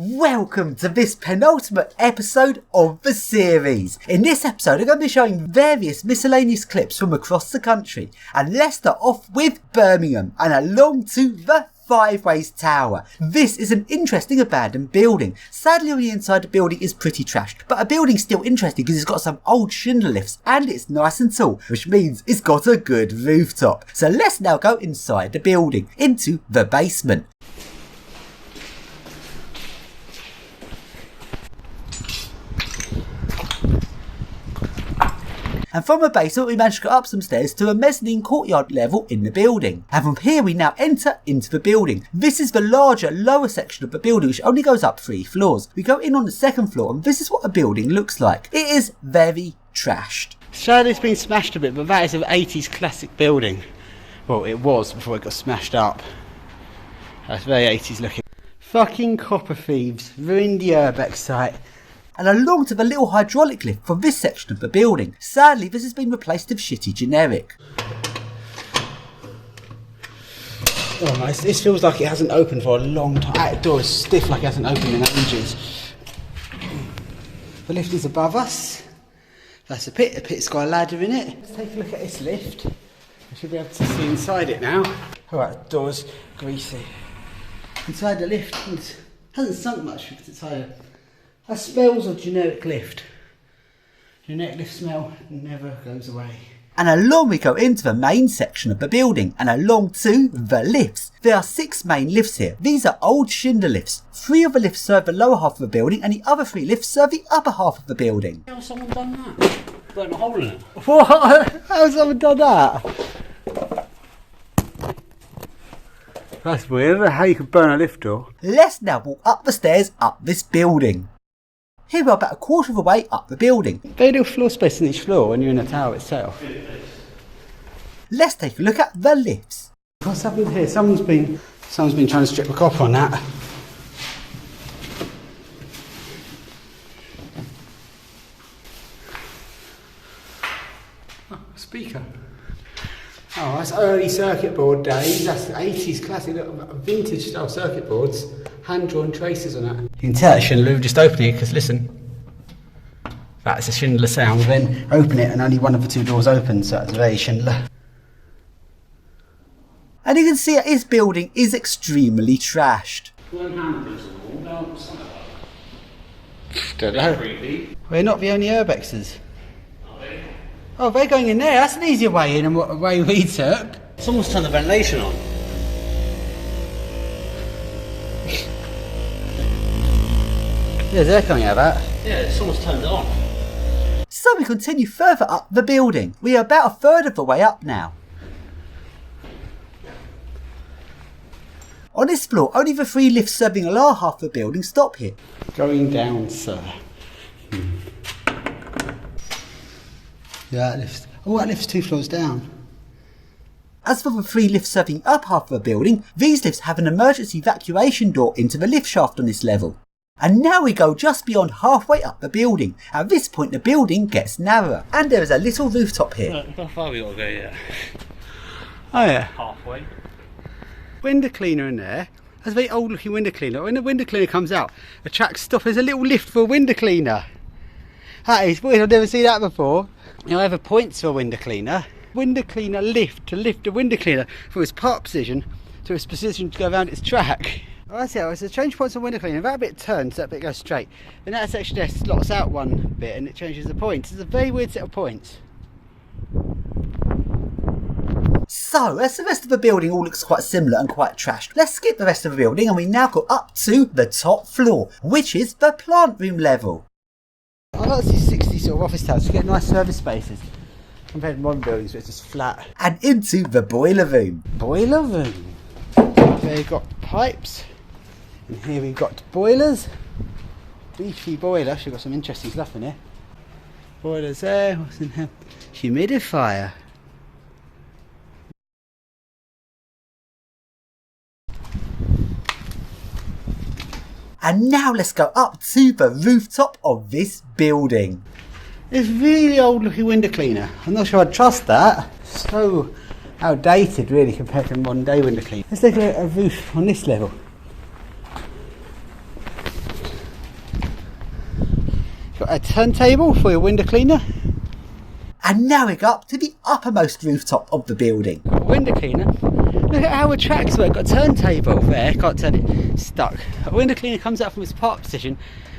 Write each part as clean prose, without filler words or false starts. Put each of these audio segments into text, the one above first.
Welcome to this penultimate episode of the series. In this episode I'm going to be showing various miscellaneous clips from across the country, and let's start off with Birmingham and along to the Five Ways Tower. This is an interesting abandoned building. Sadly on the inside the building is pretty trashed, but a building's still interesting because it's got some old shingle lifts and it's nice and tall, which means it's got a good rooftop. So let's now go inside the building, into the basement. And from the basement we managed to go up some stairs to a mezzanine courtyard level in the building. And from here we now enter into the building. This is the larger, lower section of the building which only goes up 3 floors. We go in on the second floor and this is what the building looks like. It is very trashed. Sadly it's been smashed a bit, but that is an 80s classic building. Well, it was before it got smashed up. That's very 80s looking. Fucking copper thieves ruined the URBEX site. And along to the little hydraulic lift for this section of the building. Sadly, this has been replaced with shitty generic. Oh nice, this feels like it hasn't opened for a long time. That door is stiff like it hasn't opened in ages. The lift is above us. That's a pit. The pit's got a ladder in it. Let's take a look at this lift. I should be able to see inside it now. Alright, the door's greasy. Inside the lift, it hasn't sunk much because it's higher. That smells of generic lift. Generic lift smell never goes away. And along we go into the main section of the building and along to the lifts. There are 6 main lifts here. These are old shingle lifts. 3 of the lifts serve the lower half of the building and the other 3 lifts serve the upper half of the building. How has someone done that? Burnt a hole in it. What? How has someone done that? That's weird. I don't know how you could burn a lift door. Let's now walk up the stairs up this building. Here we are about a quarter of the way up the building. Very little floor space in each floor when you're in the tower itself. Let's take a look at the lifts. What's happened here? Someone's been trying to strip the copper on that. Oh, speaker. Oh, that's early circuit board days. That's 80s classic vintage style circuit boards. Hand-drawn traces on that. You can tell it's Schindler, just open it because listen. That's a Schindler sound. Then open it and only one of the 2 doors opens, so it's very Schindler. And you can see that his building is extremely trashed. Don't know. We're not the only urbexes. Oh, they're going in there. That's an easier way in than what way we took. Someone's turned the ventilation on. Yeah, they're coming out of that. Yeah, someone's turned it on. So we continue further up the building. We are about a third of the way up now. On this floor, only the 3 lifts serving the lower half of the building stop here. Going down, sir. Yeah, that lift's... Oh, that lift's 2 floors down. As for the 3 lifts serving up half of the building, these lifts have an emergency evacuation door into the lift shaft on this level. And now we go just beyond halfway up the building. At this point the building gets narrower and there is a little rooftop here. How far have we got to go yet? Oh yeah. Halfway. Window cleaner in there. That's a very old looking window cleaner. When the window cleaner comes out, the track stops. There's a little lift for a window cleaner. That is weird, I've never seen that before. You have a points for a window cleaner. Window cleaner lift to lift a window cleaner from its park position to its position to go around its track. Oh, that's it, it's a change points on window cleaner. That bit turns, that bit goes straight. Then that section there slots out one bit and it changes the points. It's a very weird set of points. So, as the rest of the building all looks quite similar and quite trashed, let's skip the rest of the building and we now go up to the top floor, which is the plant room level. I like to see 60 sort of office towers to get nice service spaces compared to modern buildings where it's just flat. And into the boiler room. Boiler room. There you've got pipes. And here we've got boilers. Beefy boiler. She's got some interesting stuff in here. Boilers there. What's in here? Humidifier. And now let's go up to the rooftop of this building. It's really old looking window cleaner. I'm not sure I'd trust that. So outdated really compared to modern day window cleaner. Let's take a look at a roof on this level. got a turntable for your window cleaner. And now we go up to the uppermost rooftop of the building. Got a window cleaner. Look at how it tracks work. Got a turntable there, can't turn it, stuck. A window cleaner comes out from its park position,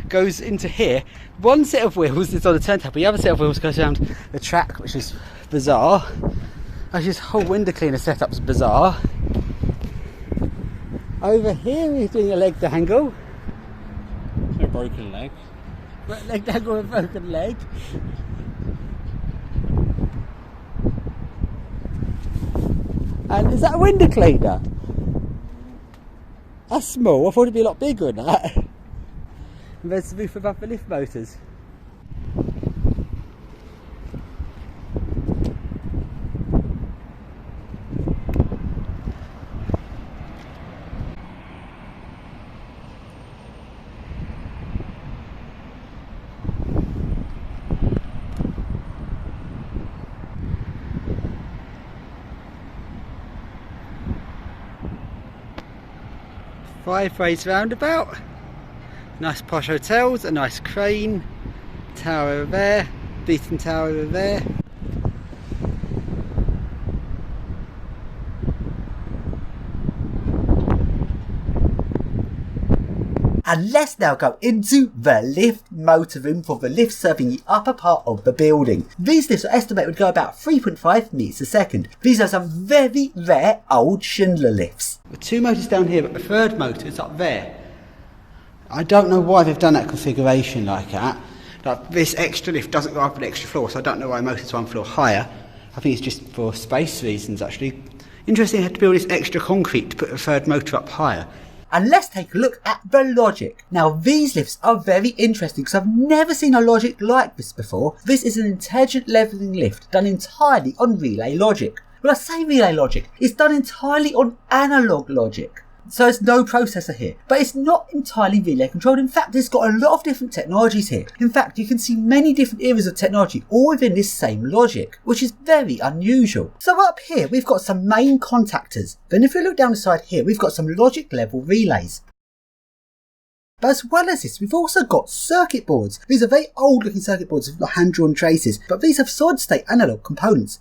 goes into here. One set of wheels is on the turntable, the other set of wheels goes around the track, which is bizarre. Actually, this whole window cleaner setup's bizarre. Over here we're doing a leg dangle. A broken leg. Leg dangle with a broken leg. And is that a window cleaner? That's small, I thought it'd be a lot bigger than that. And there's the roof above the lift motors. Five-ways roundabout, nice posh hotels, a nice crane, tower over there, Beaton Tower over there. And let's now go into the lift motor room for the lift serving the upper part of the building. These lifts are estimated to go about 3.5 meters a second. These are some very rare old Schindler lifts. The two motors down here, but the third motor is up there. I don't know why they've done that configuration like that. Like, this extra lift doesn't go up an extra floor, so I don't know why motor's one floor higher. I think it's just for space reasons actually. Interesting, they had to build this extra concrete to put the third motor up higher. And let's take a look at the logic. Now these lifts are very interesting because I've never seen a logic like this before. This is an intelligent levelling lift done entirely on relay logic. When I say relay logic, it's done entirely on analog logic. So there's no processor here, but it's not entirely relay controlled. In fact, it's got a lot of different technologies here. In fact, you can see many different areas of technology all within this same logic, which is very unusual. So up here, we've got some main contactors. Then if we look down the side here, we've got some logic level relays. But as well as this, we've also got circuit boards. These are very old looking circuit boards with hand-drawn traces, but these have solid state analog components.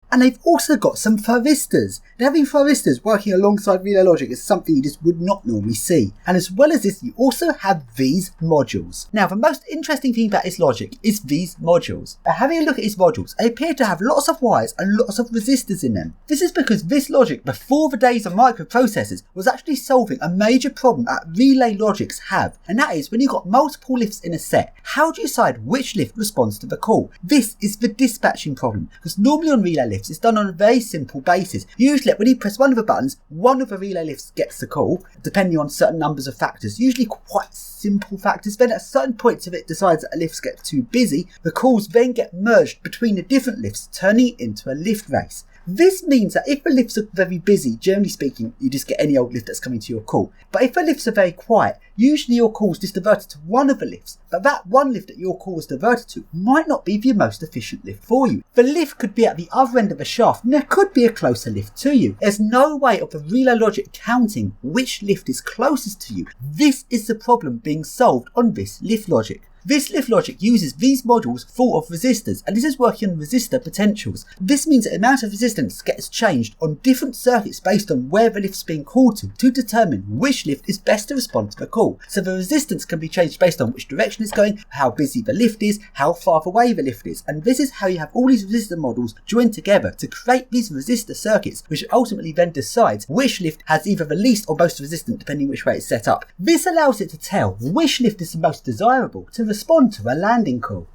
And they've also got some thyristors. Now, having thyristors working alongside relay logic is something you just would not normally see. And as well as this, you also have these modules. Now, the most interesting thing about this logic is these modules. Having a look at these modules, they appear to have lots of wires and lots of resistors in them. This is because this logic, before the days of microprocessors, was actually solving a major problem that relay logics have. And that is, when you've got multiple lifts in a set, how do you decide which lift responds to the call? This is the dispatching problem, because normally on relay lifts, it's done on a very simple basis. Usually when you press one of the buttons, one of the relay lifts gets the call, depending on certain numbers of factors, usually quite simple factors. Then at certain points if it decides that a lift gets too busy, the calls then get merged between the different lifts, turning it into a lift race. This means that if the lifts are very busy, generally speaking, you just get any old lift that's coming to your call. But if the lifts are very quiet, usually your call is just diverted to one of the lifts, but that one lift that your call is diverted to might not be the most efficient lift for you. The lift could be at the other end of the shaft, and there could be a closer lift to you. There's no way of the relay logic counting which lift is closest to you. This is the problem being solved on this lift logic. This lift logic uses these modules full of resistors, and this is working on resistor potentials. This means that the amount of resistance gets changed on different circuits based on where the lift's being called to determine which lift is best to respond to the call. So the resistance can be changed based on which direction it's going, how busy the lift is, how far away the lift is, and this is how you have all these resistor models joined together to create these resistor circuits, which ultimately then decides which lift has either the least or most resistance depending which way it's set up. This allows it to tell which lift is the most desirable to respond to a landing call.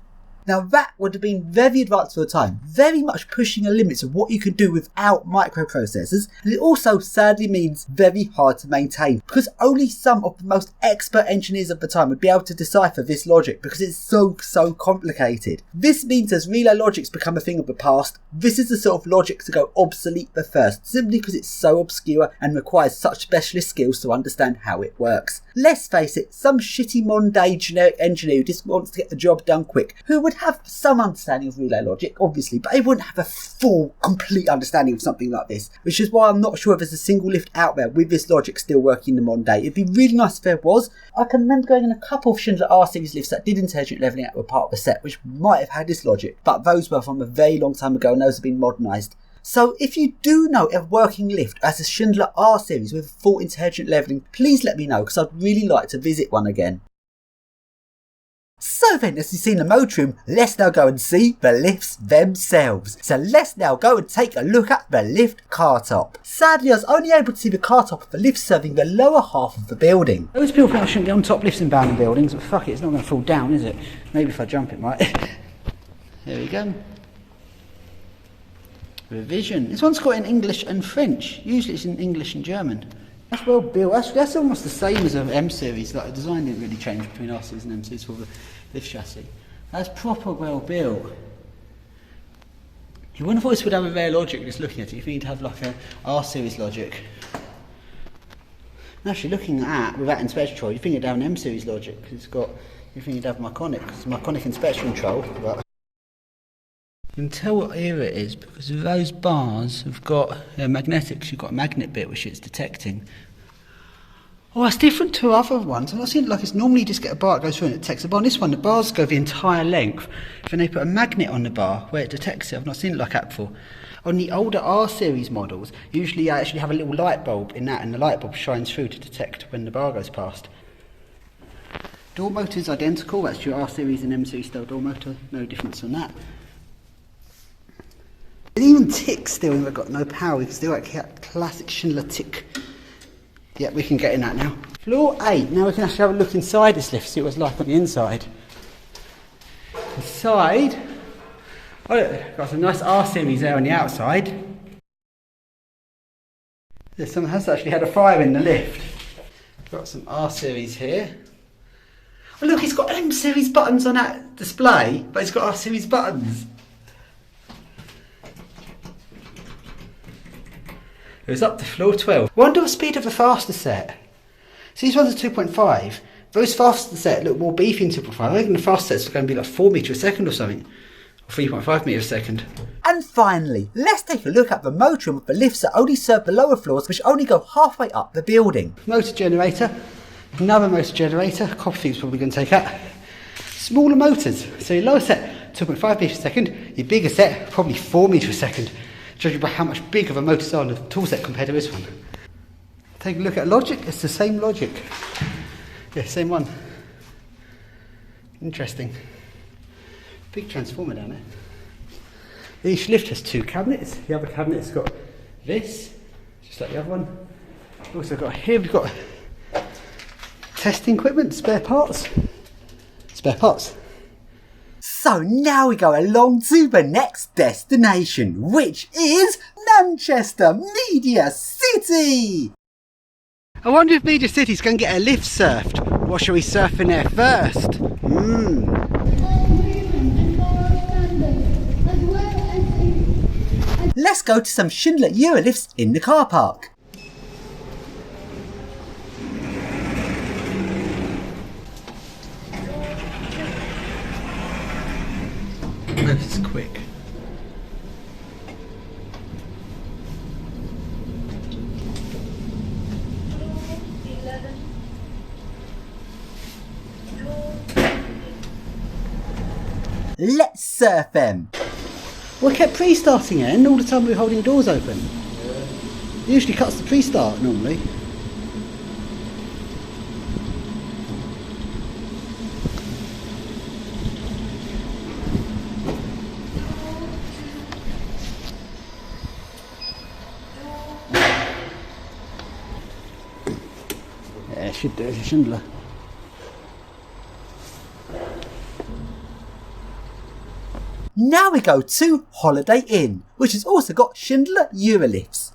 Now that would have been very advanced for the time, very much pushing the limits of what you could do without microprocessors, and it also sadly means very hard to maintain because only some of the most expert engineers of the time would be able to decipher this logic because it's so complicated. This means as relay logics become a thing of the past, this is the sort of logic to go obsolete the first, simply because it's so obscure and requires such specialist skills to understand how it works. Let's face it, some shitty mundane generic engineer who just wants to get the job done quick, who would would have some understanding of relay logic, obviously, but they wouldn't have a full, complete understanding of something like this, which is why I'm not sure if there's a single lift out there with this logic still working in the modern day. It'd be really nice if there was. I can remember going in a couple of Schindler R-series lifts that did intelligent levelling that were part of the set, which might have had this logic, but those were from a very long time ago and those have been modernised. So if you do know a working lift as a Schindler R-series with full intelligent levelling, please let me know, because I'd really like to visit one again. So then, as you've seen the motor room, let's now go and see the lifts themselves. So let's now go and take a look at the lift car top. Sadly, I was only able to see the car top of the lift serving the lower half of the building. Those people think I shouldn't get on top lifts in Birmingham buildings, but fuck it, it's not going to fall down, is it? Maybe if I jump it might. There we go. Revision. This one's got in English and French. Usually it's in English and German. That's well built. That's almost the same as an M series. Like the design didn't really change between R series and M series for the lift chassis. That's proper well built. You wouldn't have thought this would have a rare logic just looking at it. You think you'd have like a R series logic. Actually, looking at with that inspection control, you think it'd have an M series logic because it's got. You think you'd have Myconic inspection control. But you can tell what era it is because those bars have got magnetics. You've got a magnet bit which it's detecting. Oh, that's different to other ones. I've not seen it like it's normally just get a bar that goes through and it detects the bar. On this one, the bars go the entire length. Then they put a magnet on the bar where it detects it. I've not seen it like that before. On the older R series models, usually I actually have a little light bulb in that, and the light bulb shines through to detect when the bar goes past. Door motor is identical. That's your R series and M series style door motor. No difference on that. It even ticks still, and we've got no power. We can still like classic Schindler tick. Yeah, we can get in that now. Floor 8. Now we can actually have a look inside this lift, see what it's like on the inside. Inside, oh look, got some nice R series there on the outside. Someone has actually had a fire in the lift. Got some R series here. Oh look, it's got M series buttons on that display, but it's got R series buttons. It was up to floor 12. Wonder the speed of the faster set. See, these ones are 2.5. Those faster set look more beefy in 2.5. I reckon the fast sets are going to be like 4 metres a second or something. Or 3.5 metres a second. And finally, let's take a look at the motor room of the lifts that only serve the lower floors, which only go halfway up the building. Motor generator. Another motor generator. Copperfield's probably going to take that. Smaller motors. So your lower set, 2.5 metres a second. Your bigger set, probably 4 metres a second. Judging by how much bigger the motors are on the tool set compared to this one. Take a look at logic, it's the same logic. Yeah, same one. Interesting. Big transformer down there. Each lift has 2 cabinets. The other cabinet's got this, just like the other one. We've also got here, we've got testing equipment, spare parts. Spare parts. So now we go along to the next destination, which is Manchester Media City! I wonder if Media City's going to get a lift surfed. What shall we surf in there first? Let's go to some Schindler Eurolifts in the car park. This is quick. Let's surf them. Well, it kept pre-starting it, and all the time we were holding the doors open. It usually cuts the pre-start normally. Yeah, it should do it, Schindler. Now we go to Holiday Inn, which has also got Schindler Eurolifts.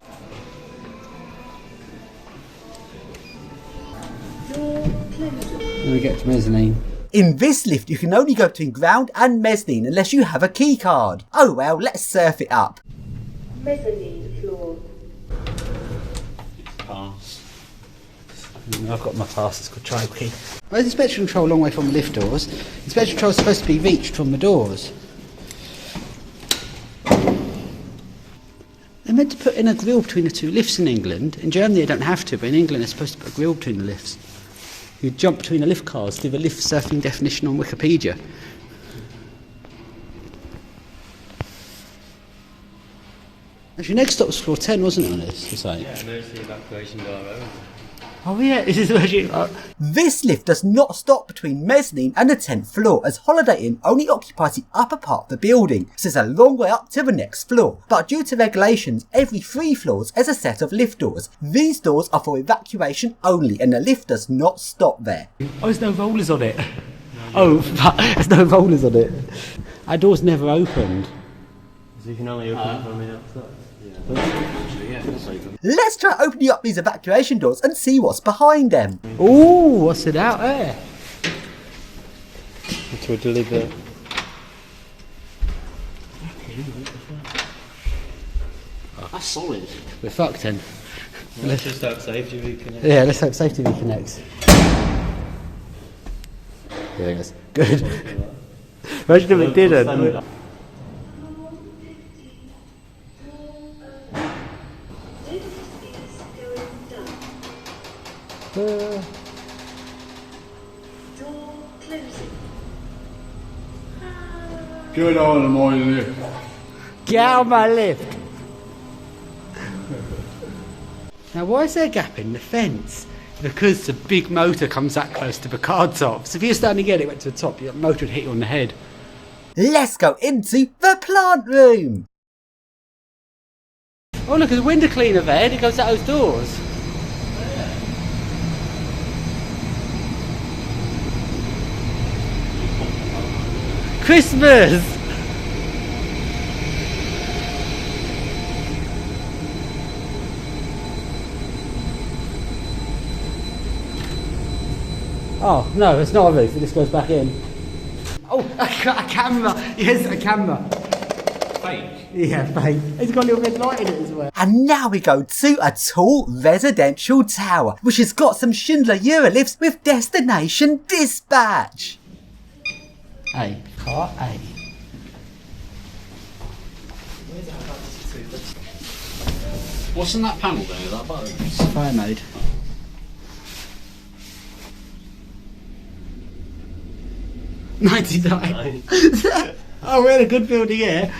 Then we get to mezzanine. In this lift you can only go between ground and mezzanine unless you have a key card. Oh well, let's surf it up. Mezzanine floor. Pass. I've got my task, it's called child key. Where's the inspection control a long way from the lift doors? Inspection control is supposed to be reached from the doors. They're meant to put in a grille between the two lifts in England. In Germany they don't have to, but in England they're supposed to put a grille between the lifts. You jump between the lift cars, do the lift surfing definition on Wikipedia. Actually, next stop was floor 10, wasn't it, on this? It's like... Yeah, there's the evacuation door over. Oh yeah, this is actually... This lift does not stop between mezzanine and the 10th floor, as Holiday Inn only occupies the upper part of the building, so it's a long way up to the next floor. But due to regulations, every 3 floors has a set of lift doors. These doors are for evacuation only, and the lift does not stop there. Oh, there's no rollers on it. Oh, there's no rollers on it. Our door's never opened. So you can only open it from the outside. Yeah, it's open. Let's try opening up these evacuation doors and see what's behind them. Ooh, what's it out there? To deliver. That's solid. We're fucked then. Let's just hope safety reconnects. Yeah, let's hope safety reconnects. Yeah, that's good. Imagine if it didn't. Get out of my lift. Get out of my lift. Now, why is there a gap in the fence? Because the big motor comes that close to the car top. So if you're standing again, it went to the top, your motor would hit you on the head. Let's go into the plant room. Oh, look, there's a window cleaner there. It goes out those doors. Christmas! Oh, no, it's not a roof, it just goes back in. Oh, a camera! Yes, a camera. Fake? Yeah, fake. It's got a little red light in it as well. And now we go to a tall residential tower, which has got some Schindler Eurolifts with destination dispatch. A. Car A. What's in that panel there? That button? It's fire mode. $99. Oh, we're in a good building here.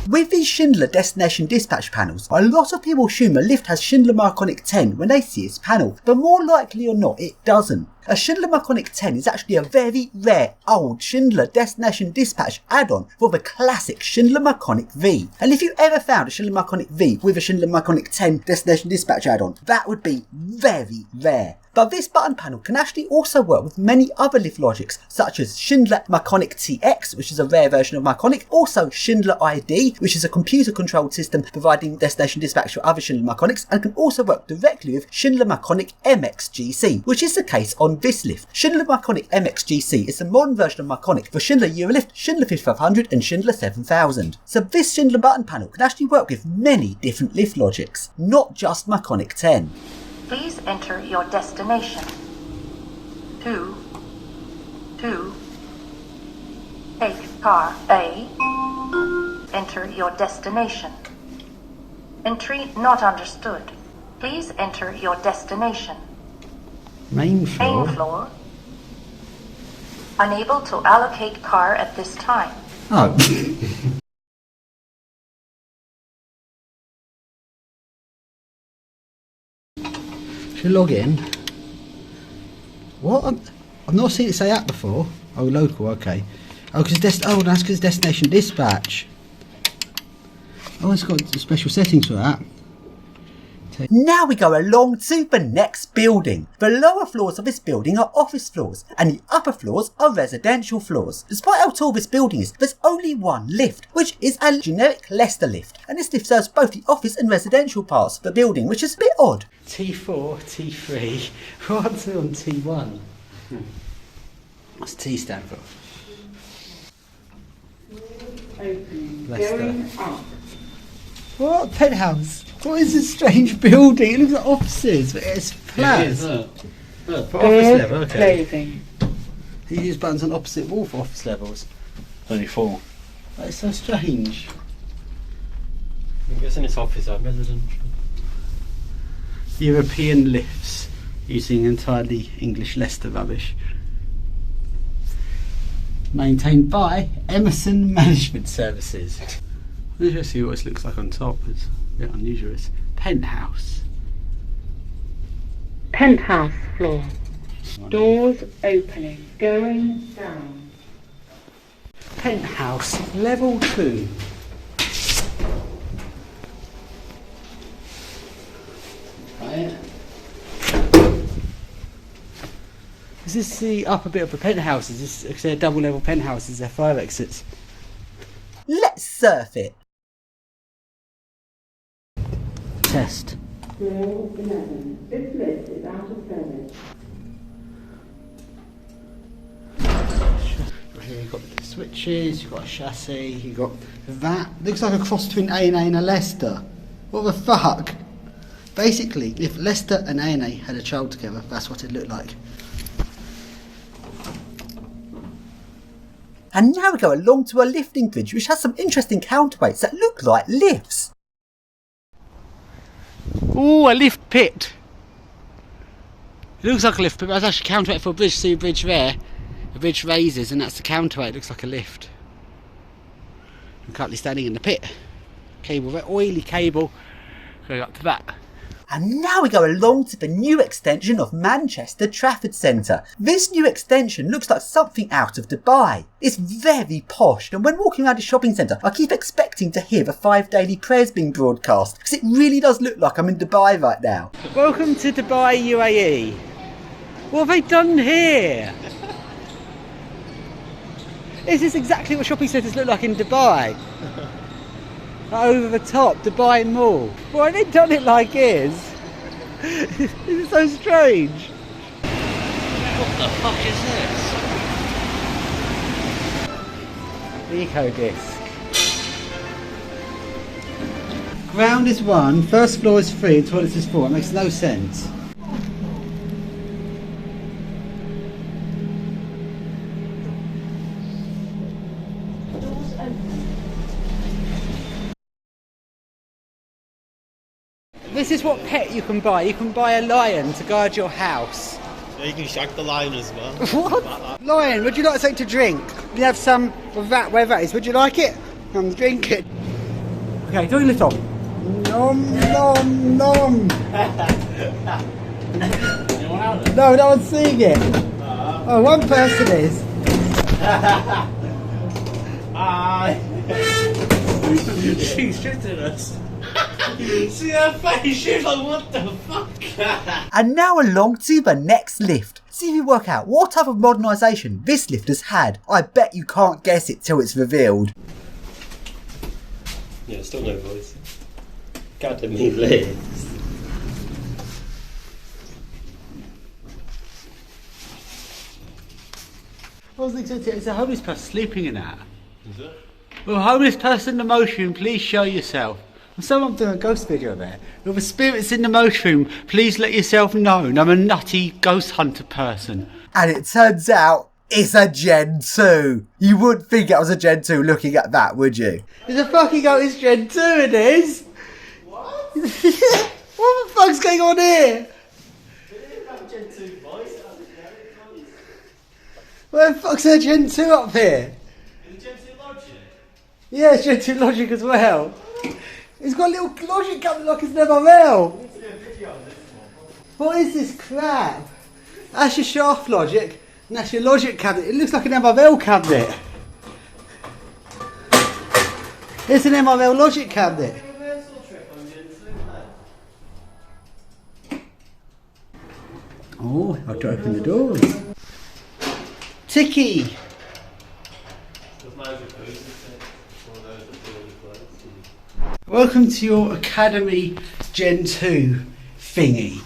With these Schindler Destination Dispatch panels, a lot of people assume a lift has Schindler Marconic 10 when they see its panel, but more likely or not it doesn't. A Schindler Marconic 10 is actually a very rare old Schindler Destination Dispatch add-on for the classic Schindler Marconic V. And if you ever found a Schindler Marconic V with a Schindler Marconic 10 Destination Dispatch add-on, that would be very rare. But this button panel can actually also work with many other lift logics, such as Schindler Marconic TX, which is a rare version of Marconic, also Schindler ID, which is a computer-controlled system providing destination dispatch for other Schindler Marconics, and can also work directly with Schindler Marconic MXGC, which is the case on this lift. Schindler Marconic MXGC is a modern version of Marconic for Schindler Eurolift, Schindler 5500 and Schindler 7000. So this Schindler button panel can actually work with many different lift logics, not just Marconic 10. Please enter your destination. 2. Take car A. Enter your destination. Entry not understood. Please enter your destination. Main floor. Main floor. Unable to allocate car at this time. Oh. Should log in. What? I've not seen it say that before. Oh, local, okay. Oh, because that's because destination dispatch. Oh, it's got special settings for that. Now we go along to the next building. The lower floors of this building are office floors, and the upper floors are residential floors. Despite how tall this building is, there's only one lift, which is a generic Leicester lift, and this lift serves both the office and residential parts of the building, which is a bit odd. T4, T3, what's on T1? What's T stand for? opening. Leicester. Going up. What? Penthouse? What is this strange building? It looks like offices, but it's flats. Look, For office level, Good okay. clothing. You use buttons on opposite wall for office levels. only 4. That is so strange. I'm guessing it's office or residential. European lifts using entirely English Leicester rubbish. Maintained by Emerson Management Services. Let's just see what this looks like on top. It's a bit unusual. It's penthouse. Penthouse floor. Doors opening. Going down. Penthouse level 2. Right. Is this the upper bit of the penthouse? Is this, because they're double level penthouses, they're fire exits? Let's surf it. Test. Floor 11. This lift is out of service. Here you've got the switches, you've got a chassis, you've got that. Looks like a cross between A&A and a Leicester. What the fuck? Basically, if Leicester and A&A had a child together, that's what it looked like. And now we go along to a lifting bridge which has some interesting counterweights that look like lifts. Ooh, a lift pit. It looks like a lift pit, but that's actually a counterweight for a bridge. See a bridge there? The bridge raises and that's the counterweight. It looks like a lift. I'm currently standing in the pit. Cable, very oily cable going up to that. And now we go along to the new extension of Manchester Trafford Centre. This new extension looks like something out of Dubai. It's very posh, and when walking around the shopping centre I keep expecting to hear the 5 daily prayers being broadcast, because it really does look like I'm in Dubai right now. Welcome to Dubai, UAE. What have they done here? Is this exactly what shopping centres look like in Dubai? Over the top, Dubai Mall. Why have they done it like this? This is so strange. What the fuck is this? Eco disc. Ground is 1, first floor is 3, and toilets is 4. It makes no sense. This is what pet you can buy. You can buy a lion to guard your house. Yeah, you can shag the lion as well. What? Lion, would you like something to drink? You have some of that, wherever that is. Would you like it? Come drink it. Okay, do your lift off. Nom, nom, nom. No, no one's seeing it. Oh, one person is. She's shitting us. See her face, she's like, what the fuck? And now along to the next lift. See if you work out what type of modernisation this lift has had. I bet you can't guess it till it's revealed. Yeah, still no voice. Goddamn me legs. I was thinking, it's a homeless person sleeping in that. Is it? Well, homeless person in the motion, please show yourself. I'm someone doing a ghost video there. With the spirits in the motion, please let yourself known. I'm a nutty ghost hunter person. And it turns out it's a Gen 2. You wouldn't think it was a Gen 2 looking at that, would you? It's a fucking Otis Gen 2 it is! What? What the fuck's going on here? Where the fuck's a Gen 2 up here? Is it Gen 2 Logic? Yeah, it's Gen 2 Logic as well. It's got a little Logic cabinet like it's an MRL. What is this crap? That's your shaft Logic, and that's your Logic cabinet. It looks like an MRL cabinet. It's an MRL Logic cabinet. Oh, I've to open the doors. Ticky! Welcome to your Academy Gen 2 thingy.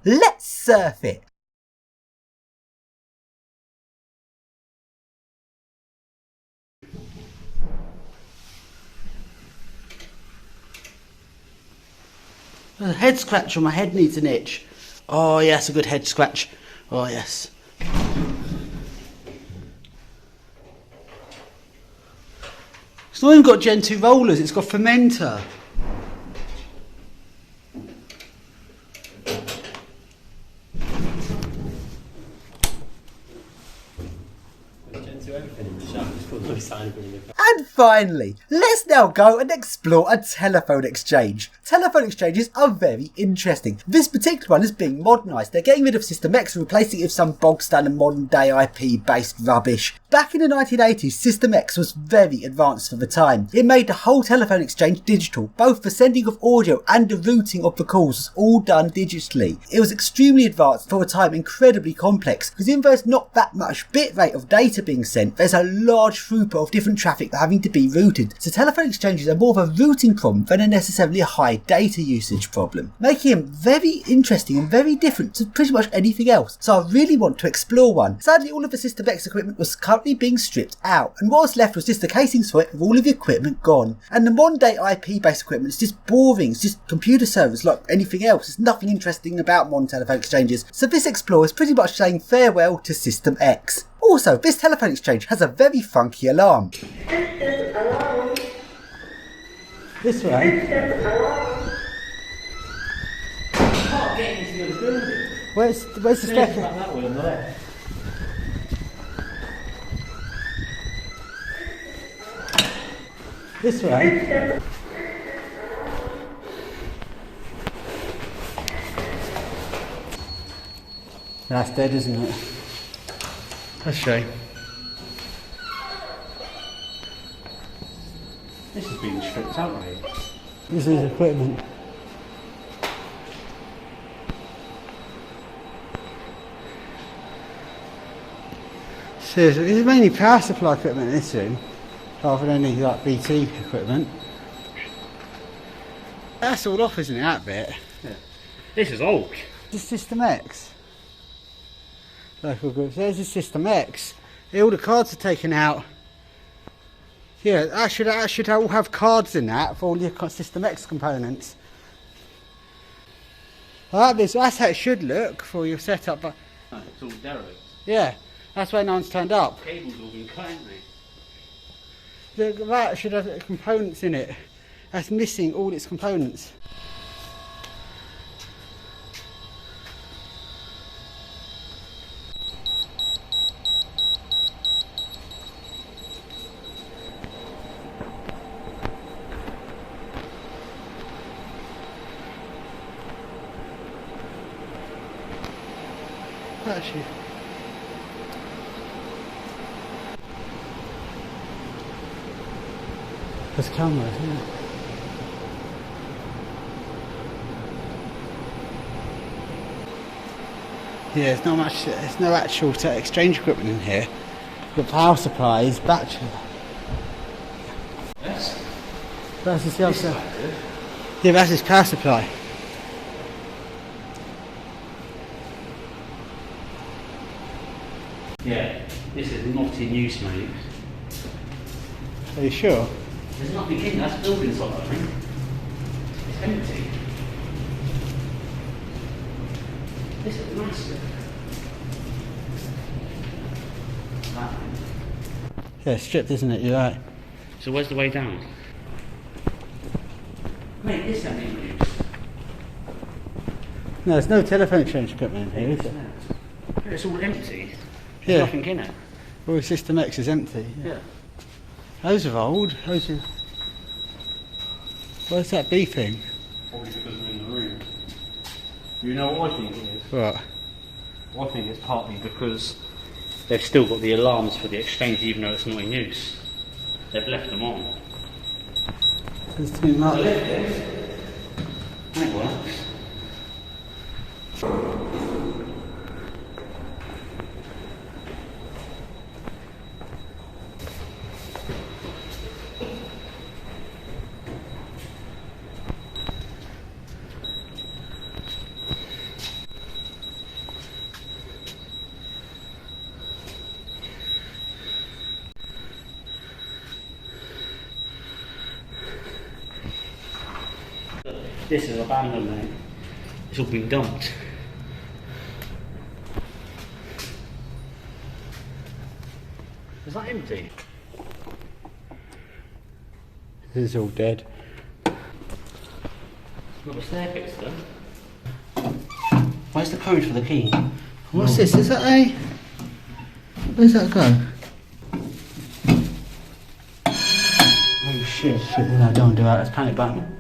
Let's surf it. A head scratch on my head needs an itch. Oh yes, a good head scratch. Oh yes. It's not even got Gen 2 rollers, it's got fermenter. And finally, let's now go and explore a telephone exchange. Telephone exchanges are very interesting. This particular one is being modernised. They're getting rid of System X and replacing it with some bog standard modern day IP based rubbish. Back in the 1980s, System X was very advanced for the time. It made the whole telephone exchange digital. Both the sending of audio and the routing of the calls was all done digitally. It was extremely advanced for a time, incredibly complex, because even though there's not that much bitrate of data being sent, there's a large throughput of different traffic having to be routed. So telephone exchanges are more of a routing problem than a necessarily a high data usage problem, making them very interesting and very different to pretty much anything else. So I really want to explore one. Sadly, all of the System X equipment was currently being stripped out, and what was left was just the casings for it with all of the equipment gone. And the modern day IP based equipment is just boring. It's just computer servers like anything else. There's nothing interesting about modern telephone exchanges. So this Explorer is pretty much saying farewell to System X. Also, this telephone exchange has a very funky alarm. System alarm. This way. System alarm. Can't get into the other building. Where's the step? That way on the left. This way. System. That's dead, isn't it? That's a shame. This has been stripped out, right? This is equipment. So there's mainly power supply equipment in this room, rather than any like BT equipment. That's all off, isn't it, that bit? Yeah. This is old. This is System X. Local groups. There's the System X. All the cards are taken out. Yeah, that should all have cards in that for all your System X components. That's how it should look for your setup. But No, it's all derelict. yeah, that's why no one's turned up. Cable's all been cut, haven't they? That should have components in it. That's missing all its components. Actually, there's cameras, isn't it? Yeah, there's not much. There's no actual exchange equipment in here. The power supply is battery. Yes. That's the other side. Yeah, that's his power supply. Yeah, this is not in use, mate. Are you sure? There's nothing in that building site, I think. It's empty. This is massive. That one. Yeah, it's stripped, isn't it? You're right. So where's the way down? Mate, this ain't in use. No, there's no telephone exchange equipment in here, is there? It's all empty. There's Yeah. nothing in it. All System X is empty. Yeah. Those are old. Those are. Where's that beeping? Probably because we're in the room. You know what I think it is? What? I think it's partly because they've still got the alarms for the exchange even though it's not in use. They've left them on. There's too much. And it works. This is abandoned, mate. It's all been dumped. Is that empty? This is all dead. Got a staircase though. Where's the code for the key? What's this? Is that a... Where's that go? Oh shit. No, don't do that. Let's panic button.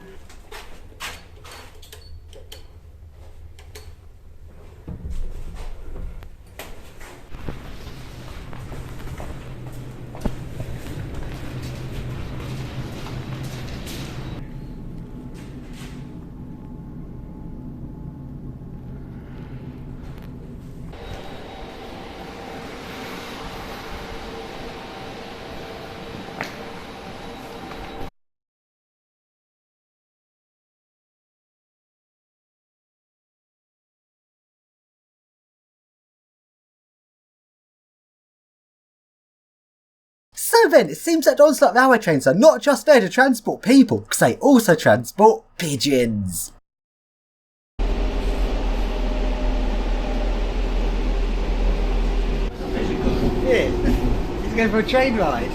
So then, it seems that non-stop railway trains are not just there to transport people, because they also transport pigeons. Yeah, he's going for a train ride.